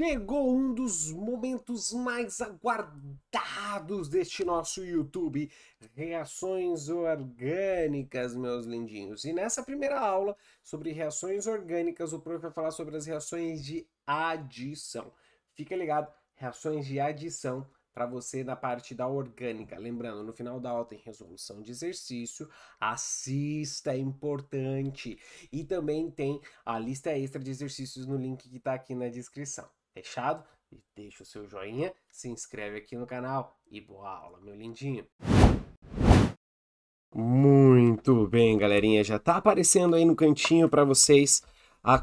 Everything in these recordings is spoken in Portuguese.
Chegou um dos momentos mais aguardados deste nosso YouTube, reações orgânicas, meus lindinhos. E nessa primeira aula sobre reações orgânicas, o prof vai falar sobre as reações de adição. Fica ligado, reações de adição para você na parte da orgânica. Lembrando, no final da aula tem resolução de exercício, assista, é importante. E também tem a lista extra de exercícios no link que está aqui na descrição. Fechado? E deixa o seu joinha, se inscreve aqui no canal e boa aula, meu lindinho. Muito bem, galerinha, já tá aparecendo aí no cantinho para vocês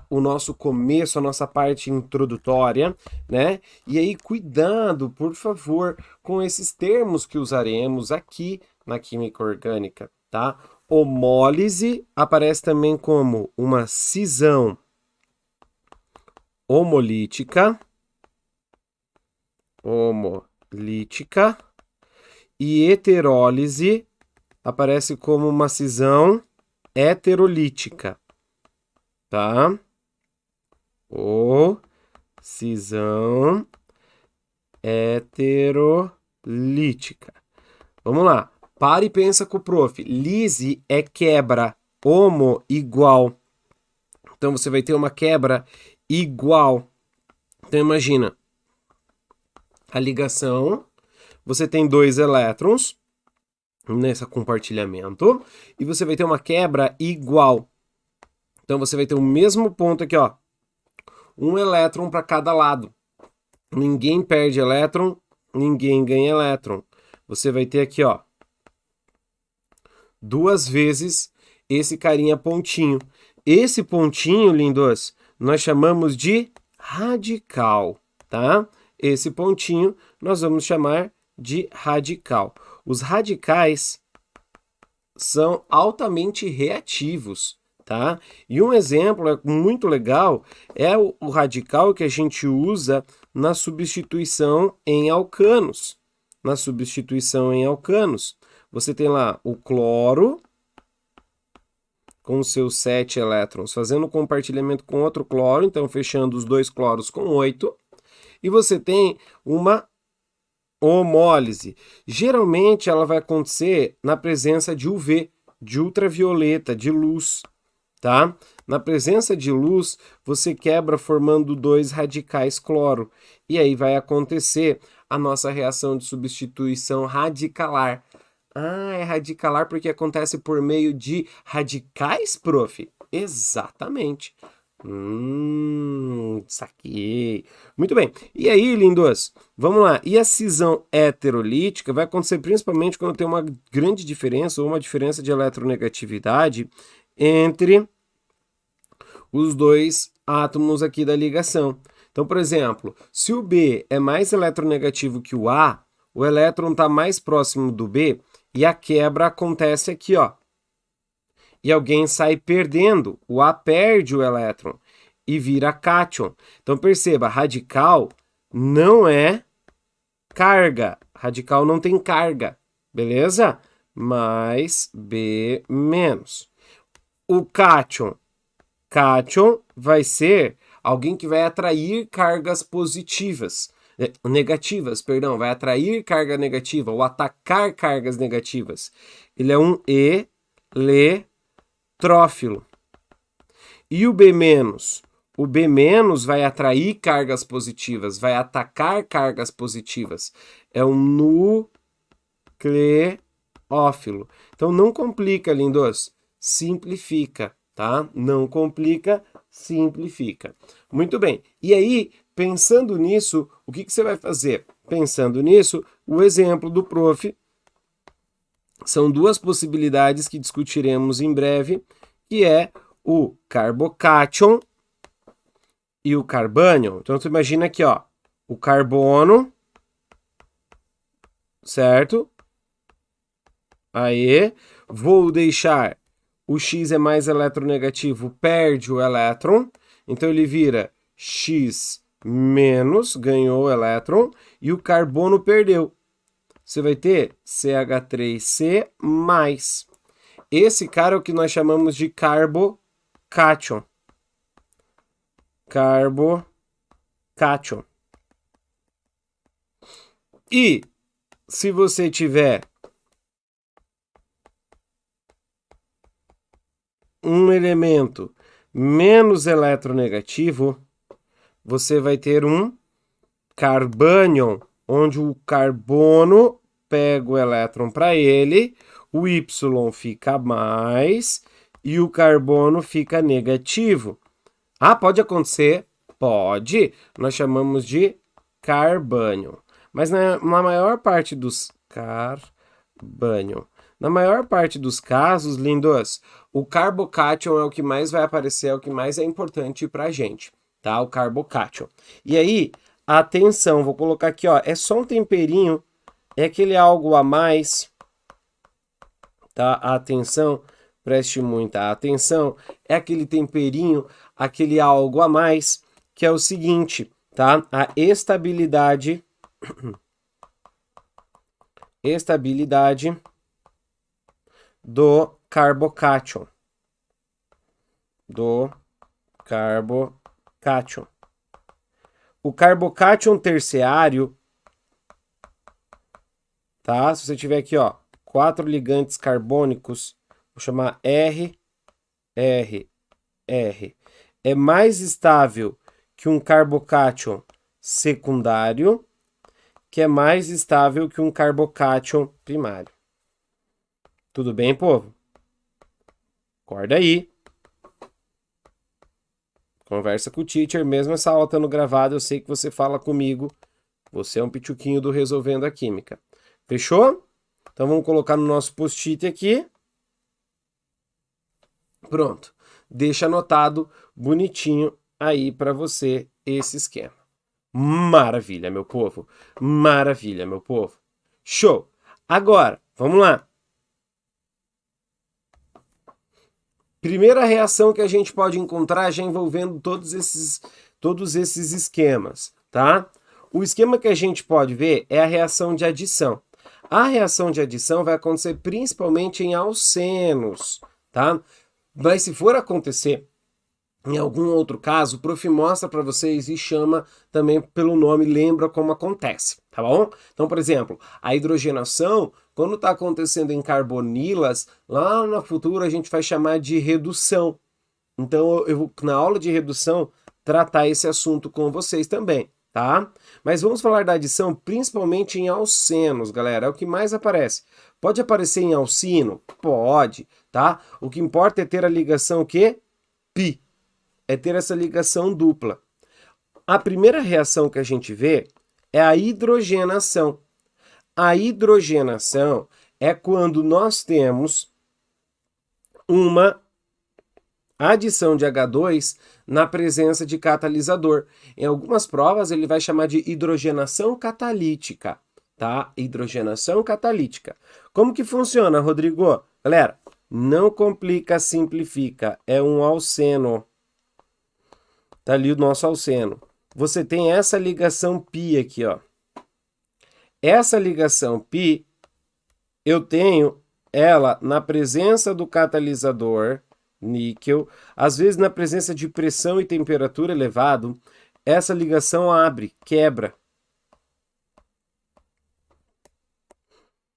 o nosso começo, a nossa parte introdutória, né? E aí, cuidado, por favor, com esses termos que usaremos aqui na química orgânica, tá? Homólise aparece também como uma cisão homolítica, e heterólise aparece como uma cisão heterolítica, tá? Cisão heterolítica. Vamos lá. Para e pensa com o prof. Lise é quebra, homo igual. Então você vai ter uma quebra igual. Então imagina, a ligação, você tem dois elétrons nesse compartilhamento e você vai ter uma quebra igual. Então você vai ter o mesmo ponto aqui, ó. Um elétron para cada lado. Ninguém perde elétron, ninguém ganha elétron. Você vai ter aqui, ó, duas vezes esse carinha pontinho. Esse pontinho, lindos, nós chamamos de radical, tá? Esse pontinho nós vamos chamar de radical. Os radicais são altamente reativos, tá? E um exemplo muito legal é o radical que a gente usa na substituição em alcanos. Na substituição em alcanos, você tem lá o cloro com seus 7 elétrons, fazendo compartilhamento com outro cloro, então fechando os dois cloros com 8. E você tem uma homólise. Geralmente ela vai acontecer na presença de UV, de ultravioleta, de luz, tá? Na presença de luz, você quebra formando dois radicais cloro. E aí vai acontecer a nossa reação de substituição radicalar. Ah, é radicalar porque acontece por meio de radicais, prof? Exatamente. Saquei. Muito bem. E aí, lindos? Vamos lá. E a cisão heterolítica vai acontecer principalmente quando tem uma grande diferença ou uma diferença de eletronegatividade entre os dois átomos aqui da ligação. Então, por exemplo, se o B é mais eletronegativo que o A, o elétron está mais próximo do B e a quebra acontece aqui, ó. E alguém sai perdendo, o A perde o elétron e vira cátion. Então perceba, radical não é carga, radical não tem carga, beleza? Mais B menos. O cátion vai ser alguém que vai atrair cargas negativas, vai atrair carga negativa ou atacar cargas negativas. Ele é um eletrófilo. E o B-? O B- vai atrair cargas positivas, vai atacar cargas positivas. É um nucleófilo. Então não complica, lindos. Simplifica, tá? Não complica, simplifica. Muito bem. E aí, pensando nisso, o que você vai fazer? Pensando nisso, o exemplo do prof são duas possibilidades que discutiremos em breve, que é o carbocátion e o carbânion. Então, você imagina aqui, ó, o carbono, certo? Aí, vou deixar o X é mais eletronegativo, perde o elétron, então ele vira X menos, ganhou o elétron, e o carbono perdeu. Você vai ter CH3C mais. Esse cara é o que nós chamamos de carbocátion. Carbocátion. cátion. E se você tiver um elemento menos eletronegativo, você vai ter um carbânion, onde o carbono pega o elétron para ele, o Y fica mais e o carbono fica negativo. Ah, pode acontecer? Pode. Nós chamamos de carbânion. Mas na maior parte dos carbânion. Na maior parte dos casos, lindos, o carbocátion é o que mais vai aparecer, é o que mais é importante para a gente, tá? O carbocátion. E aí, atenção, vou colocar aqui, ó, é só um temperinho, é aquele algo a mais, tá? Atenção, preste muita atenção, é aquele temperinho, aquele algo a mais, que é o seguinte, tá? A estabilidade do carbocátion. O carbocátion terciário, tá? Se você tiver aqui, ó, 4 ligantes carbônicos, vou chamar R, R, R. É mais estável que um carbocátion secundário, que é mais estável que um carbocátion primário. Tudo bem, povo? Acorda aí. Conversa com o teacher, mesmo essa aula estando gravada, eu sei que você fala comigo. Você é um pituquinho do Resolvendo a Química. Fechou? Então vamos colocar no nosso post-it aqui. Pronto. Deixa anotado bonitinho aí para você esse esquema. Maravilha, meu povo. Maravilha, meu povo. Show. Agora, vamos lá. Primeira reação que a gente pode encontrar já envolvendo todos esses esquemas, tá? O esquema que a gente pode ver é a reação de adição. A reação de adição vai acontecer principalmente em alcenos, tá? Mas se for acontecer em algum outro caso, o prof mostra para vocês e chama também pelo nome, lembra como acontece, tá bom? Então, por exemplo, a hidrogenação, quando está acontecendo em carbonilas, lá no futuro a gente vai chamar de redução. Então, eu vou, na aula de redução, tratar esse assunto com vocês também, tá? Mas vamos falar da adição principalmente em alcenos, galera, é o que mais aparece. Pode aparecer em alcino? Pode, tá? O que importa é ter a ligação o quê? Pi. É ter essa ligação dupla. A primeira reação que a gente vê é a hidrogenação. A hidrogenação é quando nós temos uma adição de H2 na presença de catalisador. Em algumas provas ele vai chamar de hidrogenação catalítica, tá? Hidrogenação catalítica. Como que funciona, Rodrigo? Galera, não complica, simplifica. É um alceno. Tá ali o nosso alceno. Você tem essa ligação π aqui, ó. Essa ligação π, eu tenho ela na presença do catalisador, níquel, às vezes na presença de pressão e temperatura elevado, essa ligação abre, quebra.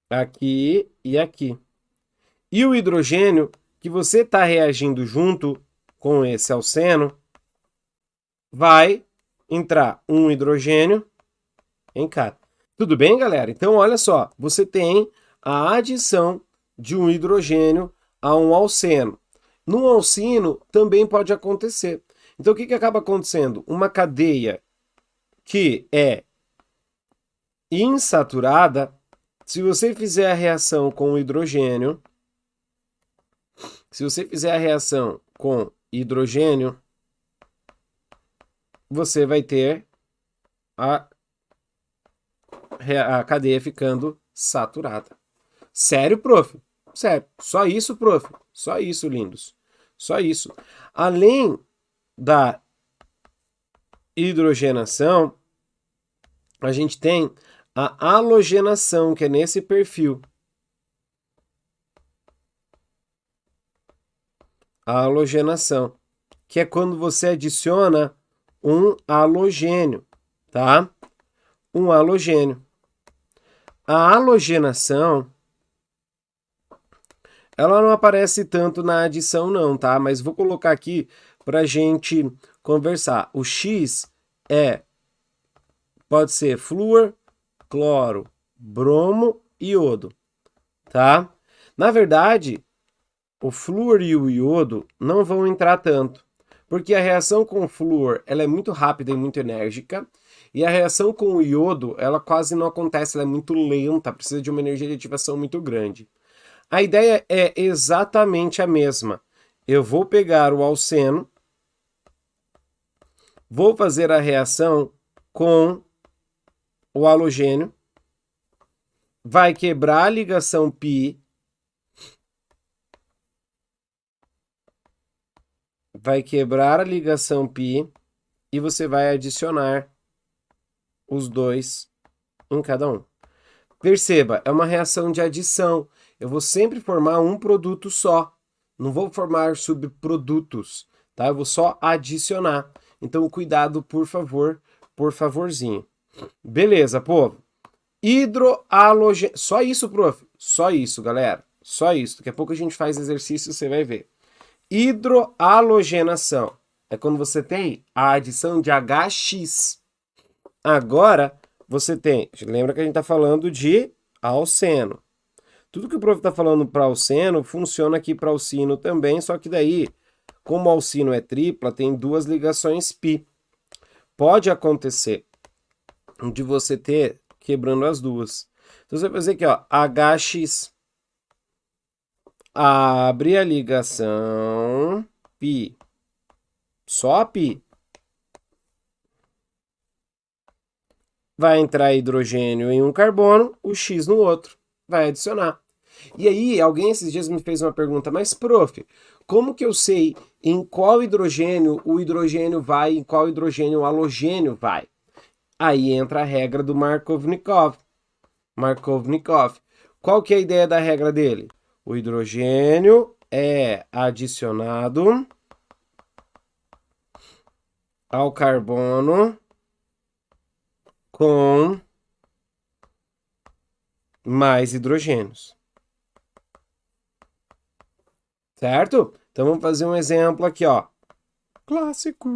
Aqui e aqui. E o hidrogênio, que você está reagindo junto com esse alceno, vai entrar um hidrogênio em cada. Tudo bem, galera? Então, olha só, você tem a adição de um hidrogênio a um alceno. No alcino também pode acontecer. Então, o que acaba acontecendo? Uma cadeia que é insaturada, se você fizer a reação com hidrogênio, você vai ter a cadeia ficando saturada. Sério, prof? Sério. Só isso, prof? Só isso, lindos. Só isso. Além da hidrogenação, a gente tem a halogenação, que é nesse perfil. A halogenação, que é quando você adiciona um halogênio. tá? Um halogênio. A halogenação, ela não aparece tanto na adição não, tá? Mas vou colocar aqui pra gente conversar. O X pode ser flúor, cloro, bromo e iodo, tá? Na verdade, o flúor e o iodo não vão entrar tanto, porque a reação com o flúor ela é muito rápida e muito enérgica, e a reação com o iodo ela quase não acontece, ela é muito lenta, precisa de uma energia de ativação muito grande. A ideia é exatamente a mesma. Eu vou pegar o alceno, vou fazer a reação com o halogênio, vai quebrar a ligação π, vai quebrar a ligação π e você vai adicionar os dois em cada um. Perceba, é uma reação de adição. Eu vou sempre formar um produto só. Não vou formar subprodutos, tá? Eu vou só adicionar. Então, cuidado, por favor, por favorzinho. Beleza, povo? Hidrohalogênio. Só isso, prof. Só isso, galera. Só isso. Daqui a pouco a gente faz exercício, você vai ver. Hidrohalogenação é quando você tem a adição de HX. Agora, você tem... Lembra que a gente está falando de alceno. Tudo que o prof está falando para alceno funciona aqui para alcino também, só que daí, como o alcino é tripla, tem duas ligações π. Pode acontecer de você ter quebrando as duas. Então, você vai fazer aqui, ó, HX. Abre a ligação π. Só π. Vai entrar hidrogênio em um carbono, o X no outro. Vai adicionar. E aí, alguém esses dias me fez uma pergunta, mas prof, como que eu sei em qual hidrogênio o hidrogênio vai, em qual hidrogênio o halogênio vai? Aí entra a regra do Markovnikov. Qual que é a ideia da regra dele? O hidrogênio é adicionado ao carbono com mais hidrogênios. Certo? Então vamos fazer um exemplo aqui, ó. Clássico.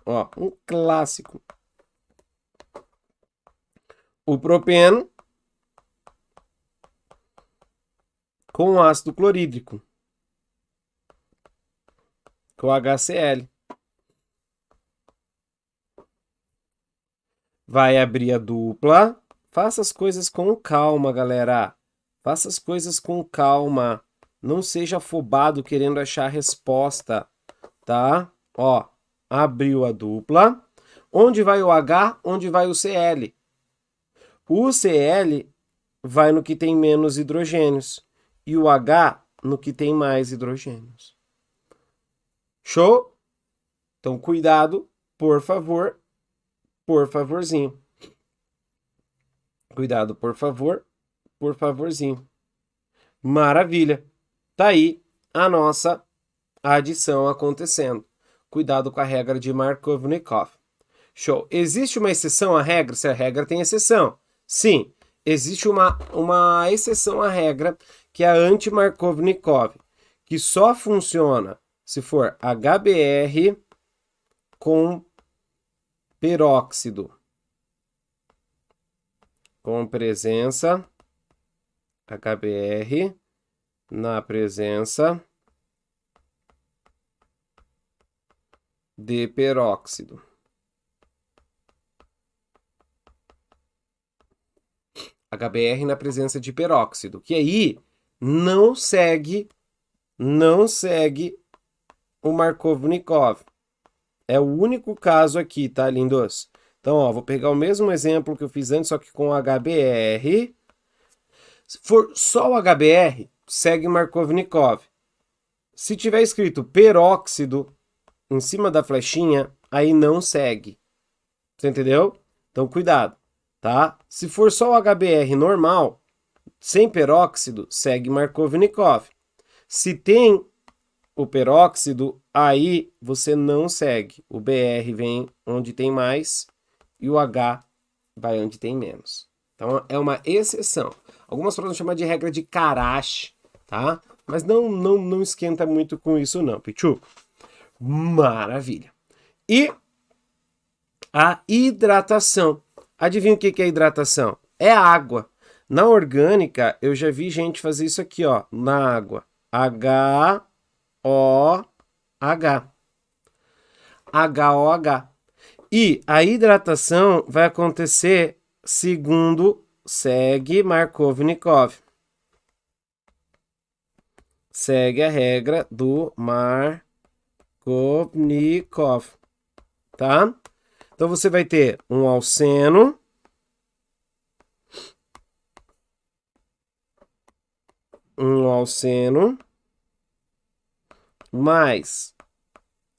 Ó, um clássico. O propeno com ácido clorídrico, com HCl. Vai abrir a dupla. Faça as coisas com calma, galera. Faça as coisas com calma. Não seja afobado querendo achar a resposta, tá? Ó, abriu a dupla. Onde vai o H? Onde vai o Cl? O Cl vai no que tem menos hidrogênios e o H no que tem mais hidrogênios. Show? Então, cuidado, por favor, por favorzinho. Cuidado, por favor, por favorzinho. Maravilha. Tá aí a nossa adição acontecendo. Cuidado com a regra de Markovnikov. Show. Existe uma exceção à regra? Se a regra tem exceção. Sim, existe uma exceção à regra, que é a anti-Markovnikov, que só funciona se for HBr com peróxido, com presença, HBr na presença de peróxido. HBr na presença de peróxido, que aí não segue o Markovnikov. É o único caso aqui, tá, lindos? Então, ó, vou pegar o mesmo exemplo que eu fiz antes, só que com HBr. Se for só o HBr, segue Markovnikov. Se tiver escrito peróxido em cima da flechinha, aí não segue. Você entendeu? Então, cuidado, tá? Se for só o HBr normal, sem peróxido, segue Markovnikov. Se tem o peróxido, aí você não segue. O BR vem onde tem mais e o H vai onde tem menos. Então, é uma exceção. Algumas pessoas vão chamar de regra de Karash, tá? Mas não esquenta muito com isso não, Pichu. Maravilha. E a hidratação. Adivinha o que é hidratação? É água. Na orgânica, eu já vi gente fazer isso aqui, ó, na água. H-O-H. H-O-H. E a hidratação vai acontecer segundo segue Markovnikov. Segue a regra do Markovnikov, tá? Então você vai ter um alceno mais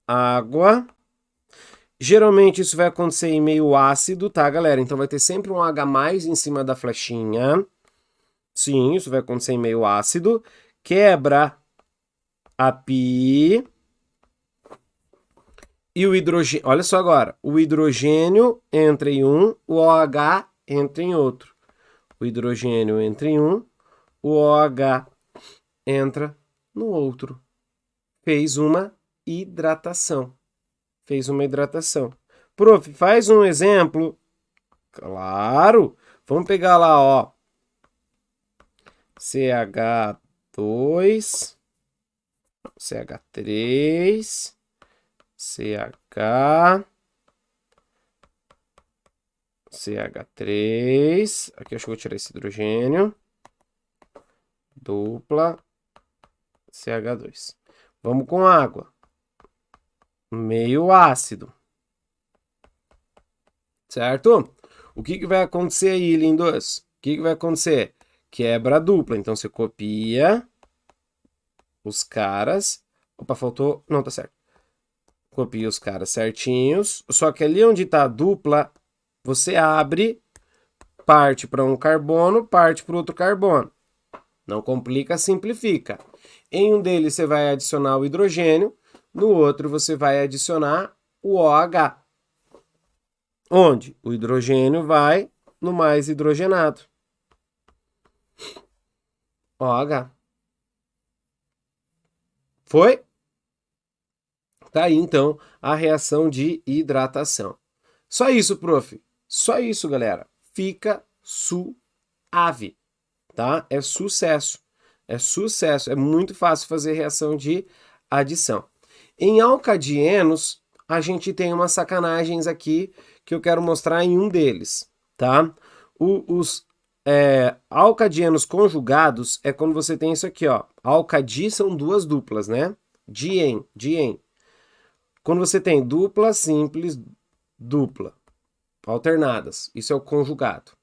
água. Geralmente isso vai acontecer em meio ácido, tá, galera? Então vai ter sempre um H mais em cima da flechinha. Sim, isso vai acontecer em meio ácido. Quebra a pi. E o hidrogênio, olha só agora, o hidrogênio entra em um, o OH entra em outro. O hidrogênio entra em um, o OH entra no outro. Fez uma hidratação. Prof, faz um exemplo. Claro. Vamos pegar lá, ó. CH2, CH3, CH3. Aqui eu acho que eu vou tirar esse hidrogênio. Dupla CH2. Vamos com água. Meio ácido. Certo? O que vai acontecer aí, lindos? O que vai acontecer? Quebra a dupla. Então, você copia os caras. Opa, faltou... Não, tá certo. Copia os caras certinhos. Só que ali onde está a dupla, você abre, parte para um carbono, parte para outro carbono. Não complica, simplifica. Em um deles, você vai adicionar o hidrogênio. No outro, você vai adicionar o OH. Onde? O hidrogênio vai no mais hidrogenado. OH. Foi? Tá aí, então, a reação de hidratação. Só isso, prof. Só isso, galera. Fica suave, tá? É sucesso. É sucesso. É muito fácil fazer reação de adição. Em alcadienos, a gente tem umas sacanagens aqui que eu quero mostrar em um deles, tá? Os alcadienos conjugados é quando você tem isso aqui, ó. Alcadi são duas duplas, né? Dien. Quando você tem dupla, simples, dupla, alternadas. Isso é o conjugado.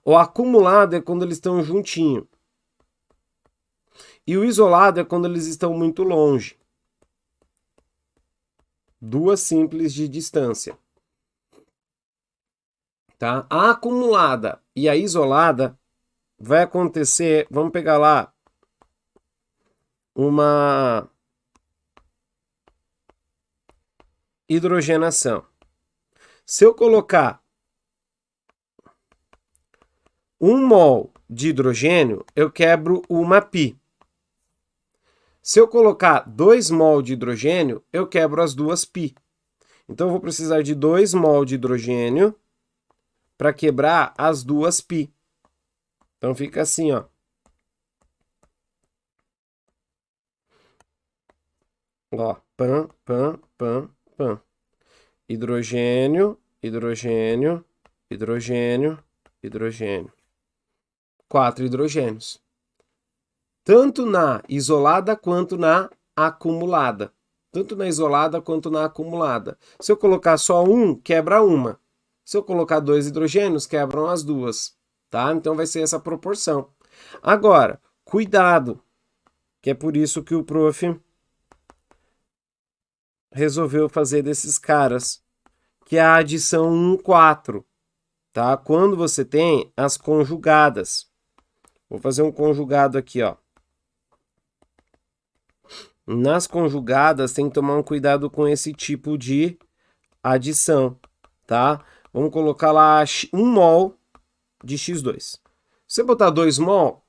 O acumulado é quando eles estão juntinho. E o isolado é quando eles estão muito longe. Duas simples de distância. Tá? A acumulada e a isolada vai acontecer, vamos pegar lá uma hidrogenação. Se eu colocar 1 mol de hidrogênio, eu quebro uma π. Se eu colocar 2 mol de hidrogênio, eu quebro as duas π. Então, eu vou precisar de 2 mol de hidrogênio para quebrar as duas π. Então, fica assim, ó. Ó, pan, pan, pan, pan. Hidrogênio, hidrogênio, hidrogênio, hidrogênio. 4 hidrogênios. Tanto na isolada quanto na acumulada. Tanto na isolada quanto na acumulada. Se eu colocar só um, quebra uma. Se eu colocar 2 hidrogênios, quebram as duas. Tá? Então vai ser essa proporção. Agora, cuidado, que é por isso que o prof resolveu fazer desses caras, que é a adição 1,4. Tá? Quando você tem as conjugadas. Vou fazer um conjugado aqui, ó. Nas conjugadas, tem que tomar um cuidado com esse tipo de adição, tá? Vamos colocar lá 1 mol de X2. Se você botar 2 mol,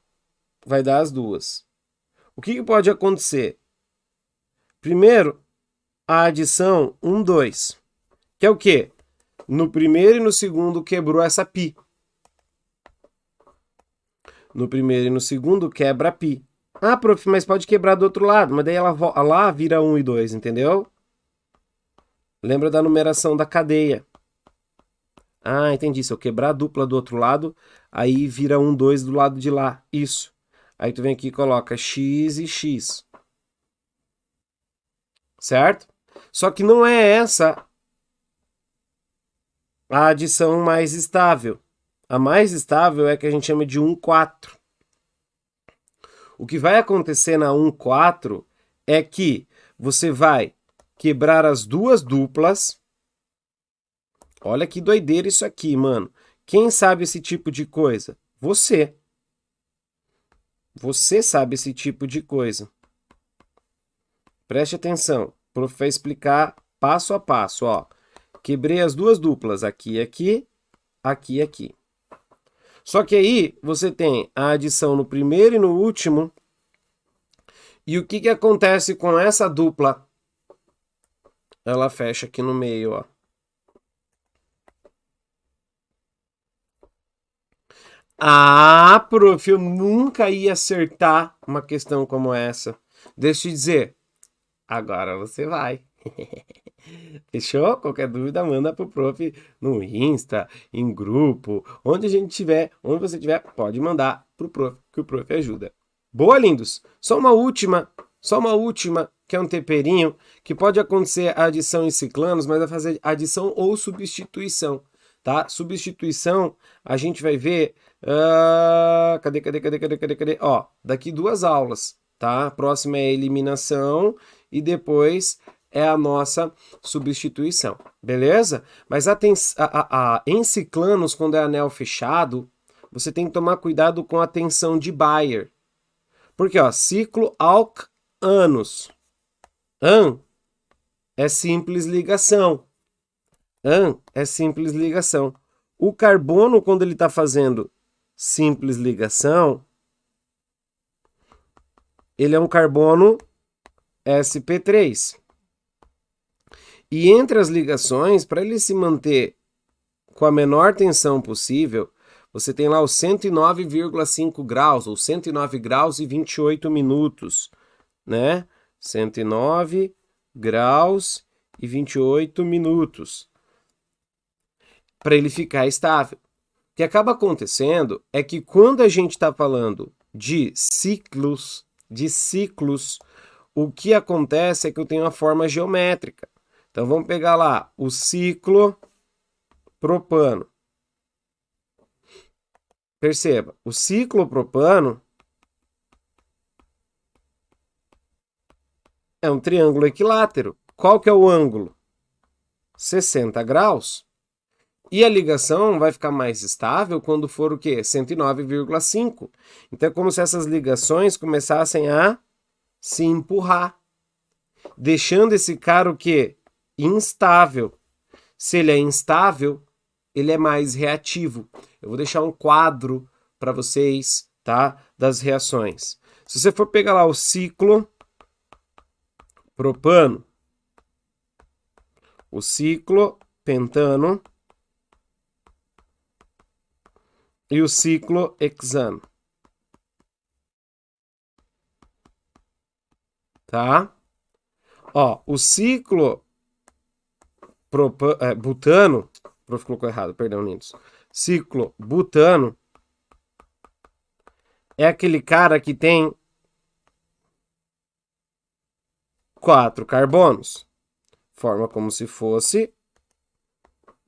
vai dar as duas. O que pode acontecer? Primeiro, a adição 1, 2. Que é o quê? No primeiro e no segundo quebrou essa π. No primeiro e no segundo quebra π. Ah, prof, mas pode quebrar do outro lado. Mas daí ela lá vira 1 e 2, entendeu? Lembra da numeração da cadeia. Ah, entendi. Se eu quebrar a dupla do outro lado, aí vira 1, 2 do lado de lá. Isso. Aí tu vem aqui e coloca x e x. Certo? Só que não é essa a adição mais estável. A mais estável é a que a gente chama de 1, 4. O que vai acontecer na 1, 4 é que você vai quebrar as duas duplas. Olha que doideira isso aqui, mano. Quem sabe esse tipo de coisa? Você. Você sabe esse tipo de coisa. Preste atenção. O prof vai explicar passo a passo, ó. Quebrei as duas duplas, aqui, aqui, aqui, aqui. Só que aí você tem a adição no primeiro e no último. E o que acontece com essa dupla? Ela fecha aqui no meio, ó. Ah, prof, eu nunca ia acertar uma questão como essa. Deixa eu te dizer. Agora você vai. Fechou? Qualquer dúvida, manda pro prof no Insta, em grupo, onde a gente tiver, onde você tiver, pode mandar pro prof, que o prof ajuda. Boa, lindos! Só uma última, que é um temperinho, que pode acontecer a adição em ciclanos, mas vai fazer adição ou substituição, tá? Substituição, a gente vai ver, cadê? Ó, daqui 2 aulas, tá? A próxima é a eliminação e depois é a nossa substituição, beleza? Mas em ciclanos, quando é anel fechado, você tem que tomar cuidado com a tensão de Bayer. Porque, ó, ciclo alc-anos. An é simples ligação. An é simples ligação. O carbono, quando ele está fazendo simples ligação, ele é um carbono sp3. E entre as ligações, para ele se manter com a menor tensão possível, você tem lá os 109,5 graus, ou 109 graus e 28 minutos, né? 109 graus e 28 minutos, para ele ficar estável. O que acaba acontecendo é que quando a gente está falando de ciclos, o que acontece é que eu tenho a forma geométrica. Então, vamos pegar lá o ciclo propano. Perceba, o ciclo propano é um triângulo equilátero. Qual que é o ângulo? 60 graus. E a ligação vai ficar mais estável quando for o quê? 109,5. Então, é como se essas ligações começassem a se empurrar, deixando esse cara o quê? Instável. Se ele é instável, ele é mais reativo. Eu vou deixar um quadro para vocês, tá? Das reações. Se você for pegar lá o ciclo propano, o ciclo pentano e o ciclo hexano. Tá? Ó, o ciclo butano, o prof colocou errado, perdão, lindos. Ciclo butano é aquele cara que tem 4 carbonos. Forma como se fosse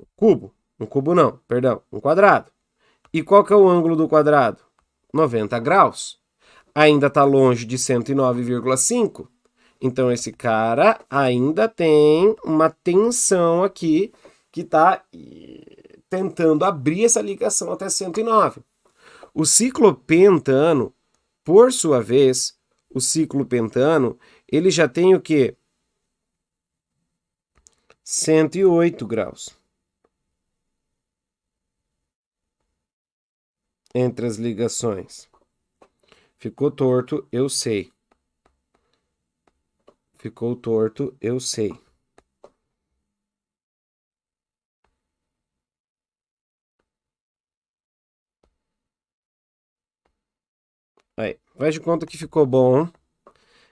um cubo. Um cubo não, perdão, um quadrado. E qual que é o ângulo do quadrado? 90 graus. Ainda está longe de 109,5. Então, esse cara ainda tem uma tensão aqui que está tentando abrir essa ligação até 109. O ciclo pentano, por sua vez, o ciclo pentano, ele já tem o quê? 108 graus. entre as ligações. Ficou torto, eu sei. Ficou torto, eu sei. Aí, faz de conta que ficou bom.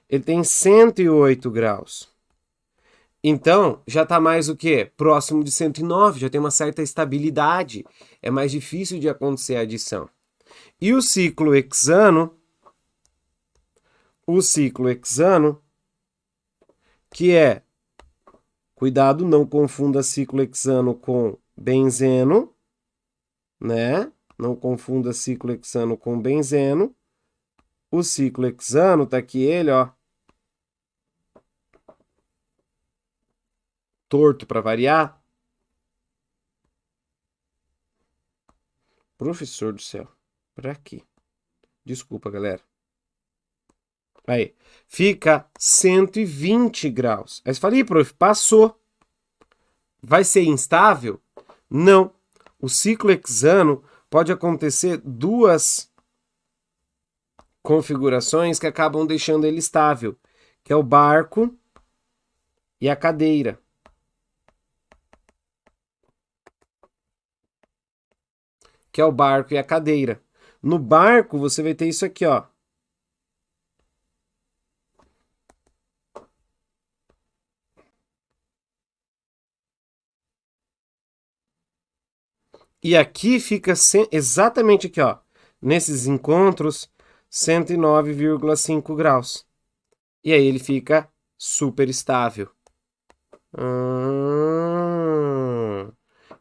Ele tem 108 graus. Então, já está mais o quê? Próximo de 109, já tem uma certa estabilidade. É mais difícil de acontecer a adição. E o ciclo hexano, que é, cuidado, não confunda ciclo hexano com benzeno, né? Não confunda ciclo hexano com benzeno. O ciclo hexano tá aqui ele, ó, torto para variar. Professor do céu, para quê? Desculpa, galera. Aí, fica 120 graus. Aí você fala, ih, prof, passou. Vai ser instável? Não. O ciclo hexano pode acontecer duas configurações que acabam deixando ele estável, que é o barco e a cadeira. Que é o barco e a cadeira. No barco, você vai ter isso aqui, ó. E aqui fica exatamente aqui, ó. Nesses encontros, 109,5 graus. E aí ele fica super estável.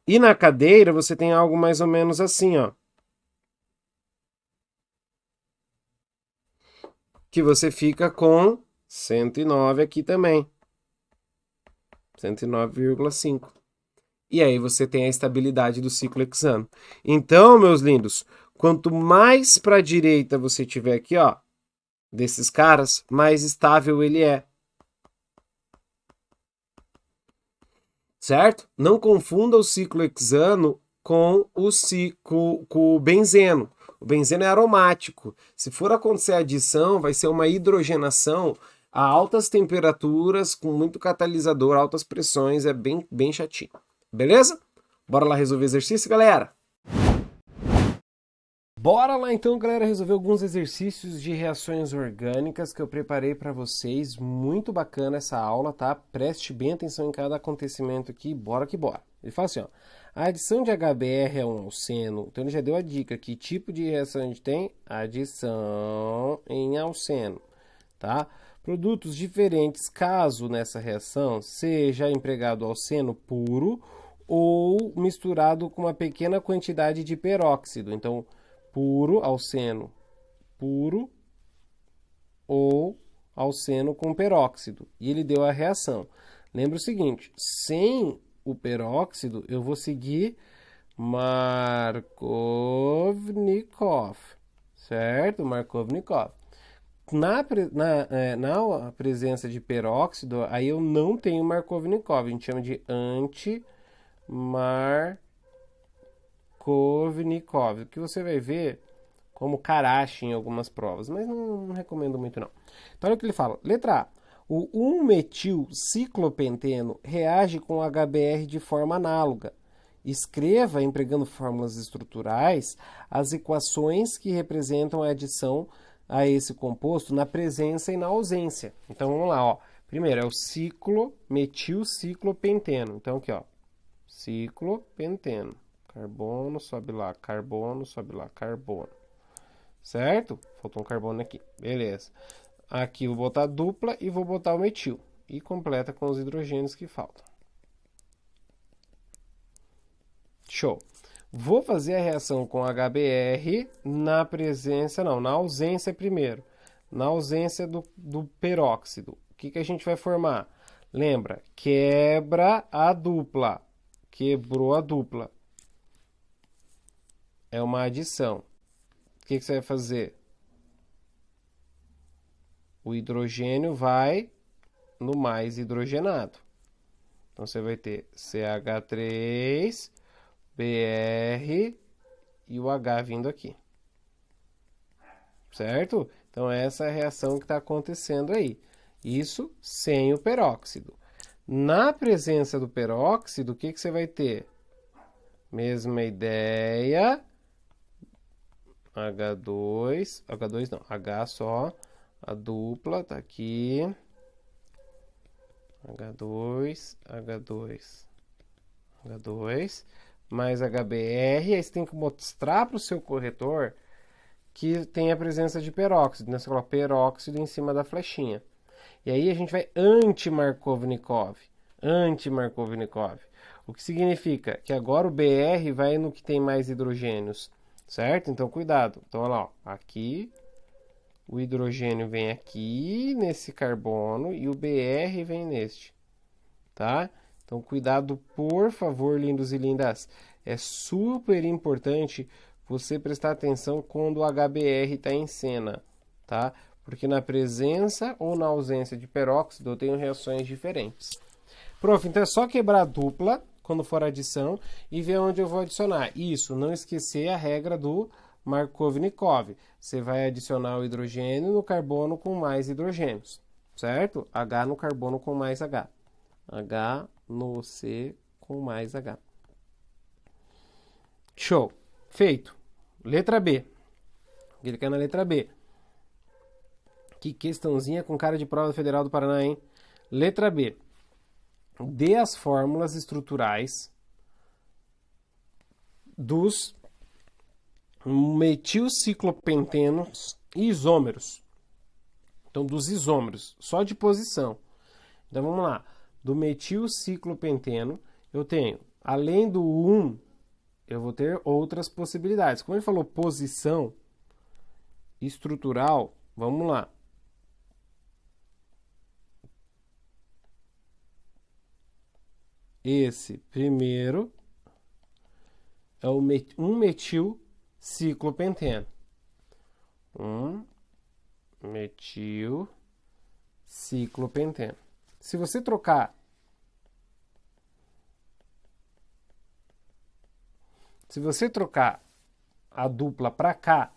E na cadeira você tem algo mais ou menos assim, ó. Que você fica com 109 aqui também. 109,5. E aí você tem a estabilidade do ciclo hexano. Então, meus lindos, quanto mais para a direita você tiver aqui, ó, desses caras, mais estável ele é. Certo? Não confunda o ciclo hexano com o benzeno. O benzeno é aromático. Se for acontecer a adição, vai ser uma hidrogenação a altas temperaturas, com muito catalisador, altas pressões, é bem chatinho. Beleza? Bora lá resolver exercício, galera? Bora lá então, galera, resolver alguns exercícios de reações orgânicas que eu preparei para vocês. Muito bacana essa aula, tá? Preste bem atenção em cada acontecimento aqui. Bora que bora. Ele fala assim, ó. A adição de HBr a um alceno. Então ele já deu a dica. Que tipo de reação a gente tem? Adição em alceno, tá? Produtos diferentes caso nessa reação seja empregado alceno puro ou misturado com uma pequena quantidade de peróxido. Então, puro, alceno puro ou alceno com peróxido. E ele deu a reação. Lembra o seguinte, sem o peróxido, eu vou seguir Markovnikov, certo? Markovnikov. Na presença de peróxido, aí eu não tenho Markovnikov, a gente chama de anti-Markovnikov, que você vai ver como Karachi em algumas provas, mas não recomendo muito não. Então olha o que ele fala, letra A, o 1-metil-ciclopenteno reage com HBr de forma análoga. Escreva, empregando fórmulas estruturais, as equações que representam a adição a esse composto na presença e na ausência. Então vamos lá, ó. Primeiro é o metil-ciclopenteno. Então aqui, ó, ciclopenteno. Carbono, sobe lá, carbono, sobe lá, carbono. Certo? Faltou um carbono aqui. Beleza. Aqui vou botar dupla e vou botar o metil. E completa com os hidrogênios que faltam. Show. Vou fazer a reação com HBr na presença, não, na ausência primeiro. Na ausência do peróxido. O que a gente vai formar? Lembra? Quebra a dupla. Quebrou a dupla. É uma adição. O que você vai fazer? O hidrogênio vai no mais hidrogenado. Então você vai ter CH3, BR e o H vindo aqui. certo? Então, essa é a reação que está acontecendo aí. Isso sem o peróxido. Na presença do peróxido, o que você vai ter? Mesma ideia. H2 não, H só. A dupla tá aqui. H2, mais HBr. Aí você tem que mostrar para o seu corretor que tem a presença de peróxido. Né? Você coloca peróxido em cima da flechinha. E aí a gente vai anti-Markovnikov. O que significa que agora o Br vai no que tem mais hidrogênios. Certo? Então, cuidado. Então, olha lá. Ó. Aqui, o hidrogênio vem aqui nesse carbono e o Br vem neste. Tá? Então, cuidado, por favor, lindos e lindas. É super importante você prestar atenção quando o HBr está em cena. Tá? Porque na presença ou na ausência de peróxido eu tenho reações diferentes. Prof, então é só quebrar a dupla quando for adição e ver onde eu vou adicionar. Isso, não esquecer a regra do Markovnikov. Você vai adicionar o hidrogênio no carbono com mais hidrogênios, certo? H no carbono com mais H. H no C com mais H. Show. Feito. Letra B. Clicar na letra B. Que questãozinha com cara de prova federal do Paraná, hein? Letra B. Dê as fórmulas estruturais dos metilciclopentenos e isômeros. Então, dos isômeros, só de posição. Então, vamos lá. Do metilciclopenteno, eu tenho, além do 1, eu vou ter outras possibilidades. Como ele falou posição estrutural, vamos lá. Esse primeiro é um metilciclopenteno. Metilciclopenteno. Se você trocar a dupla para cá,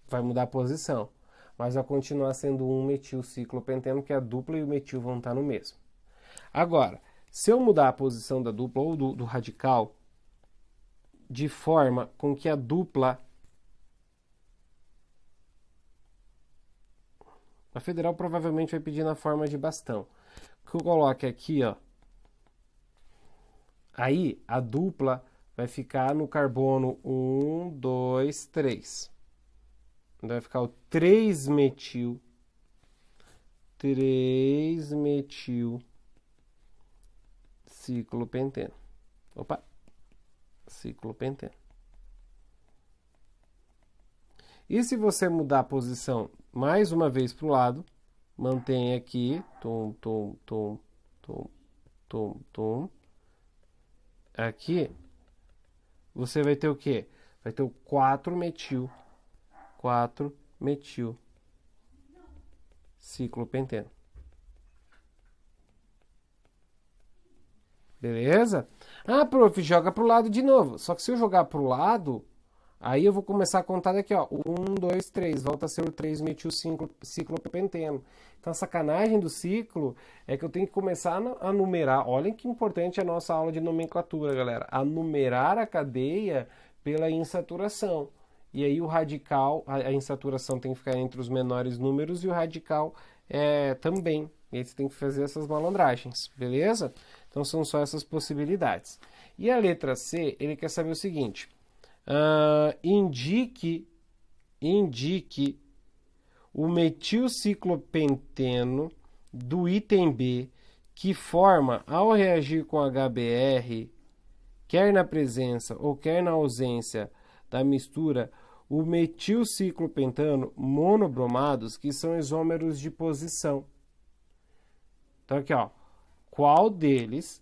vai mudar a posição, mas vai continuar sendo um metilciclopenteno, que a dupla e o metil vão estar no mesmo. Agora, se eu mudar a posição da dupla ou do radical de forma com que a dupla... A federal provavelmente vai pedir na forma de bastão. Que eu coloque aqui, ó. Aí a dupla vai ficar no carbono 1, 2, 3. Então vai ficar o 3-metil. 3-metil ciclopenteno. Opa! Ciclopenteno. E se você mudar a posição mais uma vez para o lado, mantém aqui, aqui, você vai ter o quê? Vai ter o 4-metil ciclopenteno. Beleza? Ah, prof, joga para o lado de novo. Só que se eu jogar para o lado, aí eu vou começar a contar daqui, ó. 1, 2, 3. Volta a ser o 3-metilciclopenteno. Então, a sacanagem do ciclo é que eu tenho que começar a numerar. Olhem que importante a nossa aula de nomenclatura, galera. A numerar a cadeia pela insaturação. E aí o radical, a insaturação tem que ficar entre os menores números e o radical também. E aí você tem que fazer essas malandragens, beleza? Então são só essas possibilidades. E a letra C, ele quer saber o seguinte. Indique o metilciclopenteno do item B que forma, ao reagir com HBr, quer na presença ou quer na ausência da mistura, o metilciclopentano monobromados, que são isômeros de posição. Então aqui, ó, qual desses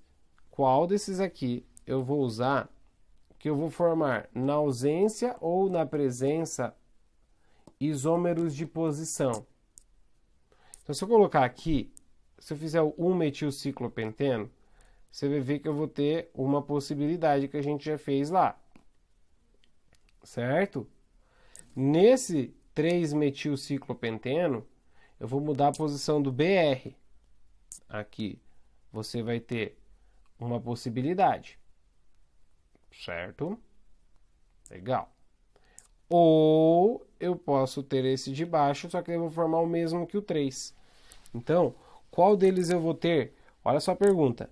aqui eu vou usar, que eu vou formar na ausência ou na presença isômeros de posição. Então, se eu colocar aqui, se eu fizer o 1-metilciclopenteno, você vai ver que eu vou ter uma possibilidade que a gente já fez lá. Certo? Nesse 3-metilciclopenteno, eu vou mudar a posição do BR. Aqui você vai ter uma possibilidade, certo? Legal. Ou eu posso ter esse de baixo, só que eu vou formar o mesmo que o 3. Então, qual deles eu vou ter? Olha só a pergunta.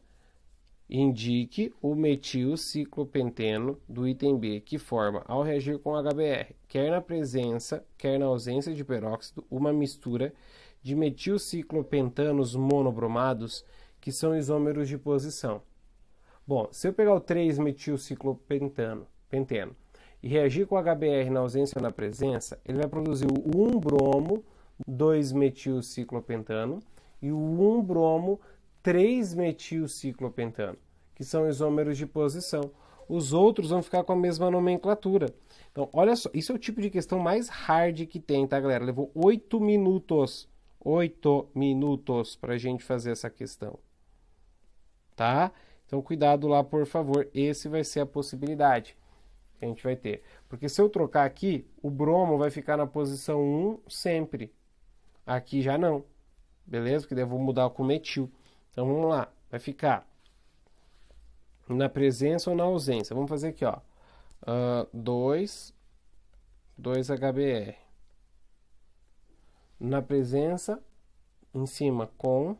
Indique o metilciclopenteno do item B que forma, ao reagir com HBr, quer na presença, quer na ausência de peróxido, uma mistura de metilciclopentanos monobromados que são isômeros de posição. Bom, se eu pegar o 3-metilciclopenteno e reagir com HBr na ausência ou na presença, ele vai produzir o 1-bromo 2-metilciclopentano e o 1-bromo 3-metilciclopentano, que são isômeros de posição. Os outros vão ficar com a mesma nomenclatura. Então, olha só, isso é o tipo de questão mais hard que tem, tá, galera? Levou 8 minutos. 8 minutos para a gente fazer essa questão. Tá? Então, cuidado lá, por favor. Esse vai ser a possibilidade que a gente vai ter. Porque se eu trocar aqui, o bromo vai ficar na posição 1 sempre. Aqui já não. Beleza? Porque daí eu vou mudar com metil. Então, vamos lá. Vai ficar na presença ou na ausência. Vamos fazer aqui, ó. 2HBr. Na presença, em cima com...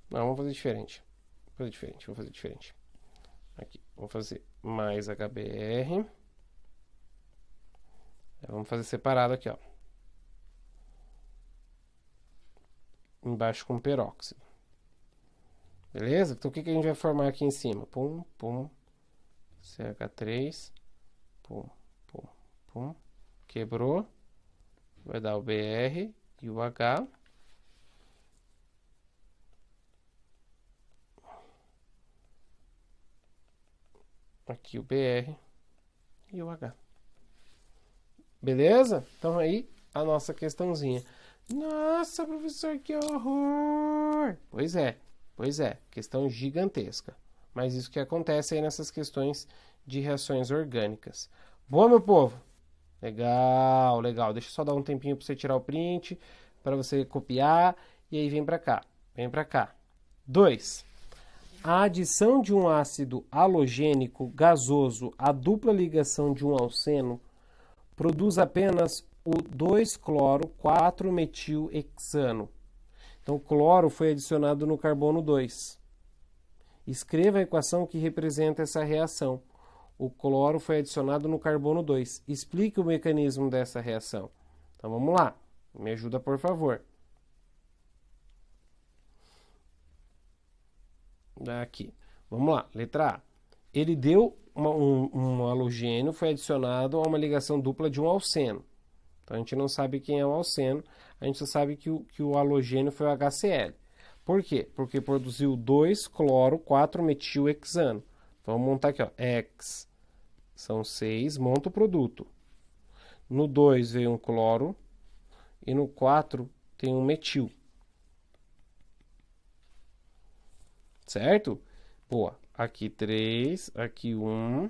Não, vamos fazer diferente. Vou fazer diferente. Aqui, vou fazer mais HBr. Vamos fazer separado aqui, ó. Embaixo com peróxido. Beleza? Então, o que a gente vai formar aqui em cima? Pum, pum. CH3. Pum, pum, pum. Quebrou. Vai dar o BR e o H. Aqui o BR e o H. Beleza? Então aí a nossa questãozinha. Nossa, professor, que horror! Pois é, questão gigantesca. Mas isso que acontece aí nessas questões de reações orgânicas. Boa, meu povo? Legal, legal. Deixa eu só dar um tempinho para você tirar o print, para você copiar, e aí vem para cá. Vem para cá. 2. A adição de um ácido halogênico gasoso à dupla ligação de um alceno produz apenas o 2-cloro-4-metilhexano. Então, o cloro foi adicionado no carbono 2. Escreva a equação que representa essa reação. O cloro foi adicionado no carbono 2. Explique o mecanismo dessa reação. Então, vamos lá. Me ajuda, por favor. Aqui. Vamos lá. Letra A. Ele deu um halogênio, foi adicionado a uma ligação dupla de um alceno. Então, a gente não sabe quem é o alceno. A gente só sabe que o halogênio foi o HCl. Por quê? Porque produziu 2-cloro-4-metilhexano. Vamos montar aqui, ó. X são 6, monta o produto. No 2 veio um cloro e no 4 tem um metil. Certo? Pô, aqui 3, aqui 1.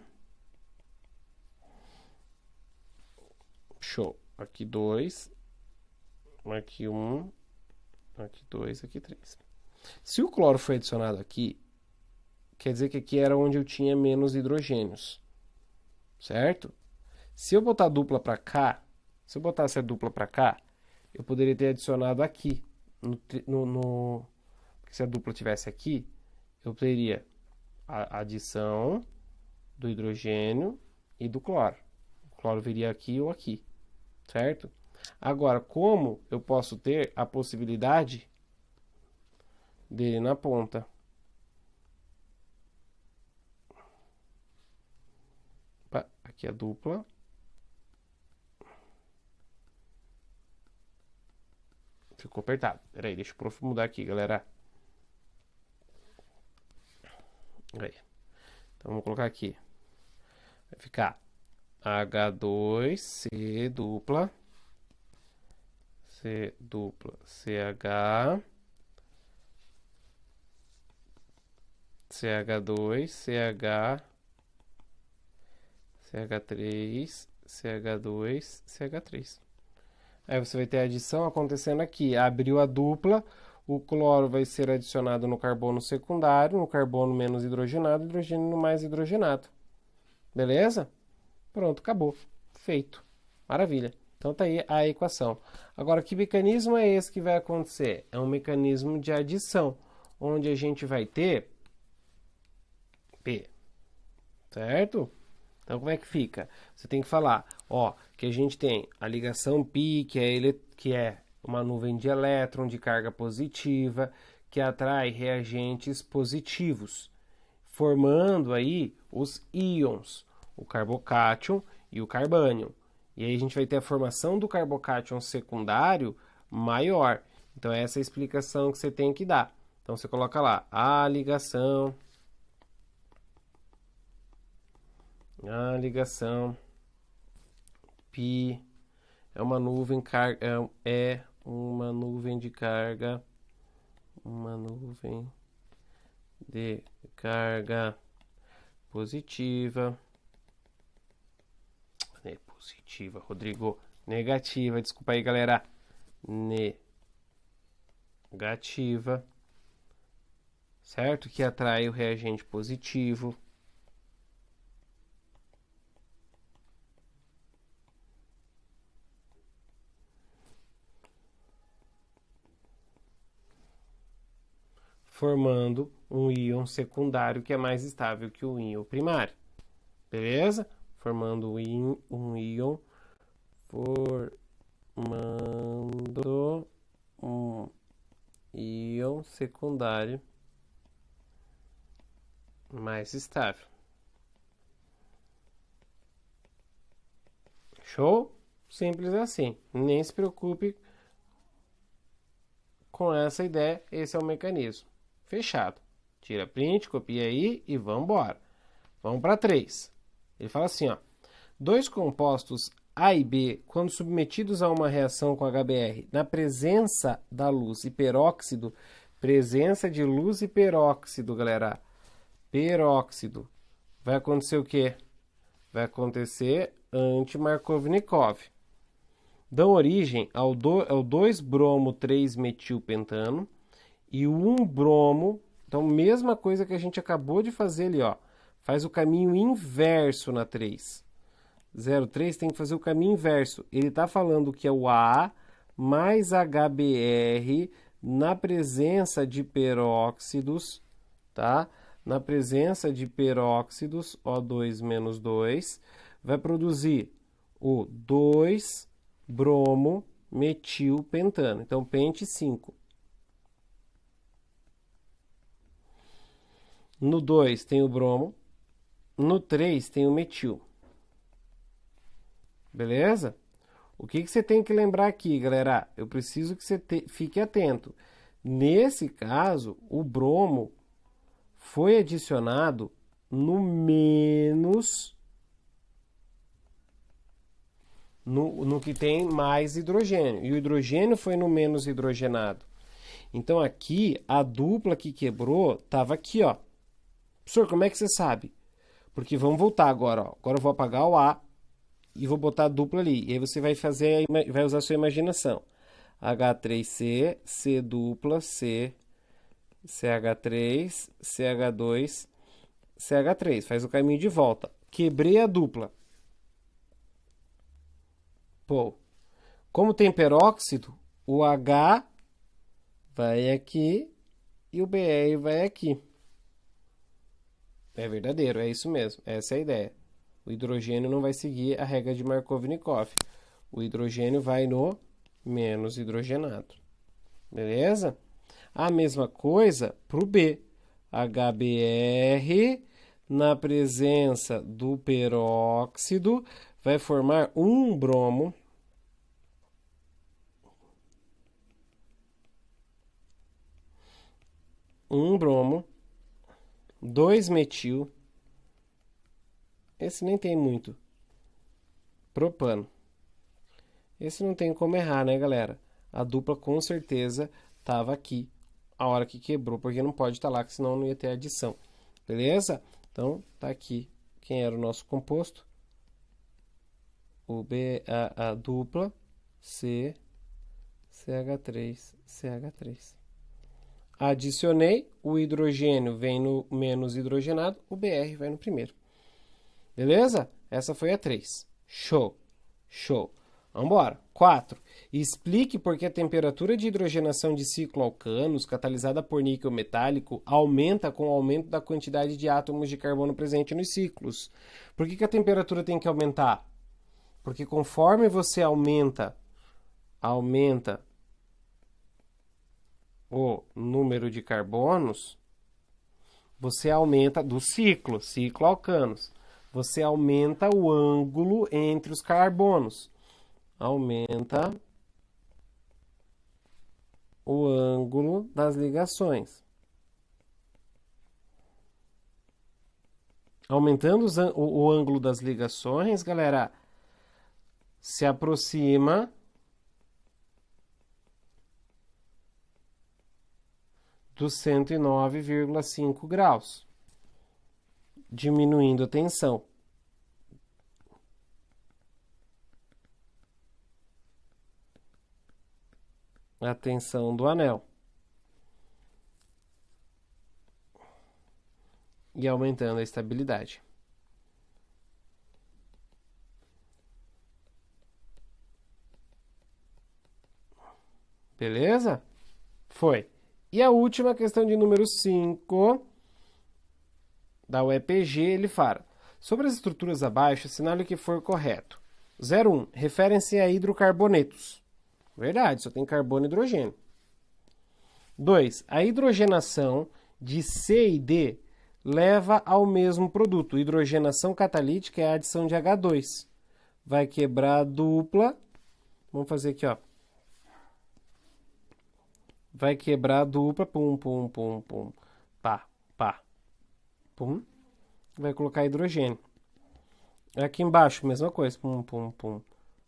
Show. Aqui 2, aqui 1, aqui 2, aqui 3. Se o cloro foi adicionado aqui, quer dizer que aqui era onde eu tinha menos hidrogênios. Certo? Se eu botar a dupla para cá, se eu botasse a dupla para cá, eu poderia ter adicionado aqui. Porque se a dupla tivesse aqui, eu teria a adição do hidrogênio e do cloro. O cloro viria aqui ou aqui. Certo? Agora, como eu posso ter a possibilidade dele na ponta? Aqui a dupla. Ficou apertado. Peraí, deixa o prof mudar aqui, galera. Aí. Então, vamos colocar aqui. Vai ficar H2, C dupla, C dupla, CH, CH2, CH, CH3, CH2, CH3. Aí você vai ter a adição acontecendo aqui. Abriu a dupla, o cloro vai ser adicionado no carbono secundário, no carbono menos hidrogenado, hidrogênio no mais hidrogenado. Beleza? Pronto, acabou. Feito. Maravilha. Então tá aí a equação. Agora, que mecanismo é esse que vai acontecer? É um mecanismo de adição, onde a gente vai ter P, certo? Então, como é que fica? Você tem que falar, ó, que a gente tem a ligação π, que é uma nuvem de elétron de carga positiva, que atrai reagentes positivos, formando aí os íons, o carbocátion e o carbânion. E aí a gente vai ter a formação do carbocátion secundário maior. Então, essa é a explicação que você tem que dar. Então, você coloca lá, a ligação π é uma nuvem de carga, positiva. Positiva, Rodrigo. Negativa, desculpa aí, galera. Negativa. Certo? Que atrai o reagente positivo. Formando um íon secundário que é mais estável que o íon primário. Beleza? Formando um íon secundário mais estável. Show? Simples assim. Nem se preocupe com essa ideia. Esse é o mecanismo. Fechado. Tira print, copia aí e vamos embora. Vamos para 3. Ele fala assim, ó. Dois compostos A e B, quando submetidos a uma reação com HBr, na presença da luz e peróxido, presença de luz e peróxido, galera. Peróxido. Vai acontecer o quê? Vai acontecer anti-Markovnikov. Dão origem ao 2-bromo-3-metilpentano e o 1-bromo. Então, mesma coisa que a gente acabou de fazer ali, ó. Faz o caminho inverso na 3. 0,3 tem que fazer o caminho inverso. Ele está falando que é o A mais HBr na presença de peróxidos, tá? Na presença de peróxidos, O2 menos 2, vai produzir o 2-bromo-metilpentano. Então, pente 5. No 2 tem o bromo, no 3 tem o metil. Beleza? O que você tem que lembrar aqui, galera? Eu preciso que você fique atento. Nesse caso, o bromo foi adicionado no menos, no que tem mais hidrogênio. E o hidrogênio foi no menos hidrogenado. Então, aqui, a dupla que quebrou estava aqui, ó. Professor, como é que você sabe? Porque vamos voltar agora, ó. Agora eu vou apagar o A e vou botar a dupla ali. E aí você vai usar a sua imaginação. H3C, C dupla, C, CH3, CH2, CH3. Faz o caminho de volta. Quebrei a dupla. Pô, como tem peróxido, o H vai aqui e o Br vai aqui. É verdadeiro, é isso mesmo. Essa é a ideia. O hidrogênio não vai seguir a regra de Markovnikov. O hidrogênio vai no menos hidrogenado. Beleza? A mesma coisa para o B. HBr na presença do peróxido vai formar um bromo. Um bromo. 2 metil. Esse nem tem muito. Propano. Esse não tem como errar, né, galera? A dupla com certeza estava aqui a hora que quebrou, porque não pode estar lá, que senão não ia ter adição. Beleza? Então, tá aqui quem era o nosso composto. o BA dupla, C, CH3, CH3. Adicionei, o hidrogênio vem no menos hidrogenado, o BR vai no primeiro. Beleza? Essa foi a 3. Show, show. Vamos embora. 4. Explique por que a temperatura de hidrogenação de ciclo alcanos, catalisada por níquel metálico, aumenta com o aumento da quantidade de átomos de carbono presente nos ciclos. Por que a temperatura tem que aumentar? Porque conforme você aumenta o número de carbonos, você aumenta do ciclo alcanos. Você aumenta o ângulo entre os carbonos. Aumenta o ângulo das ligações. Aumentando o ângulo das ligações, galera, se aproxima dos 109,5 graus, diminuindo a tensão. A tensão do anel. E aumentando a estabilidade. Beleza? Foi. E a última questão de número 5 da UEPG, ele fala: sobre as estruturas abaixo, assinale o que for correto. 01. Referem-se a hidrocarbonetos. Verdade, só tem carbono e hidrogênio. 2. A hidrogenação de C e D leva ao mesmo produto. Hidrogenação catalítica é a adição de H2. Vai quebrar a dupla. Vamos fazer aqui, ó. Vai quebrar a dupla. Pum, pum, pum, pum. Pá, pá. Pum. Vai colocar hidrogênio. Aqui embaixo, mesma coisa. Pum, pum, pum.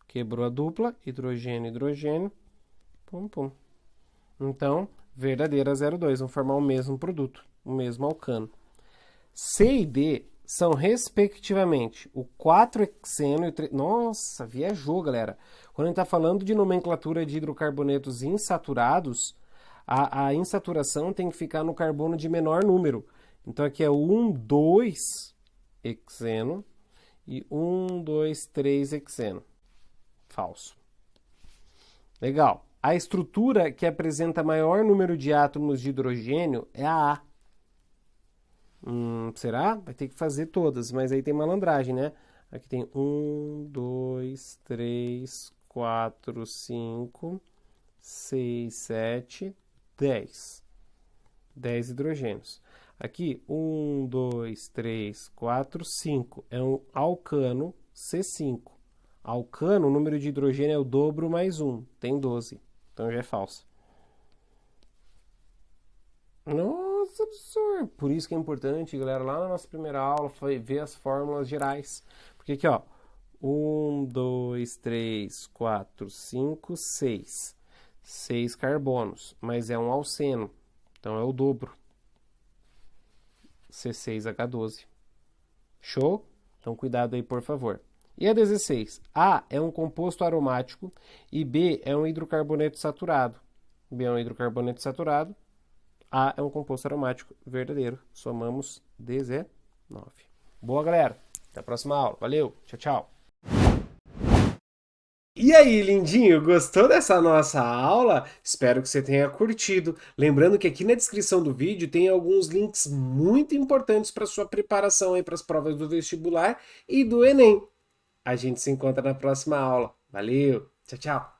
Quebrou a dupla. Hidrogênio, hidrogênio. Pum, pum. Então, verdadeira 0,2. Vão formar o mesmo produto. O mesmo alcano. C e D são, respectivamente, o 4-hexeno e o 3... Nossa, viajou, galera. Quando a gente está falando de nomenclatura de hidrocarbonetos insaturados, a insaturação tem que ficar no carbono de menor número. Então, aqui é 1,2-hexeno e 1,2,3-hexeno. Falso. Legal. A estrutura que apresenta maior número de átomos de hidrogênio é a A. Será? Vai ter que fazer todas, mas aí tem malandragem, né? Aqui tem 1, 2, 3, 4, 5, 6, 7, 10. 10 hidrogênios. Aqui, 1, 2, 3, 4, 5. É um alcano C5. Alcano, o número de hidrogênio é o dobro mais 1. Tem 12. Então já é falso. Nossa, professor! Por isso que é importante, galera, lá na nossa primeira aula, foi ver as fórmulas gerais. Porque aqui, ó, 1, 2, 3, 4, 5, 6. 6 carbonos, mas é um alceno, então é o dobro. C6H12. Show? Então cuidado aí, por favor. E a 16? A é um composto aromático e B é um hidrocarboneto saturado. B é um hidrocarboneto saturado. A é um composto aromático verdadeiro. Somamos 19. Boa, galera. Até a próxima aula. Valeu. Tchau, tchau. E aí, lindinho, gostou dessa nossa aula? Espero que você tenha curtido. Lembrando que aqui na descrição do vídeo tem alguns links muito importantes para sua preparação aí para as provas do vestibular e do Enem. A gente se encontra na próxima aula. Valeu. Tchau, tchau.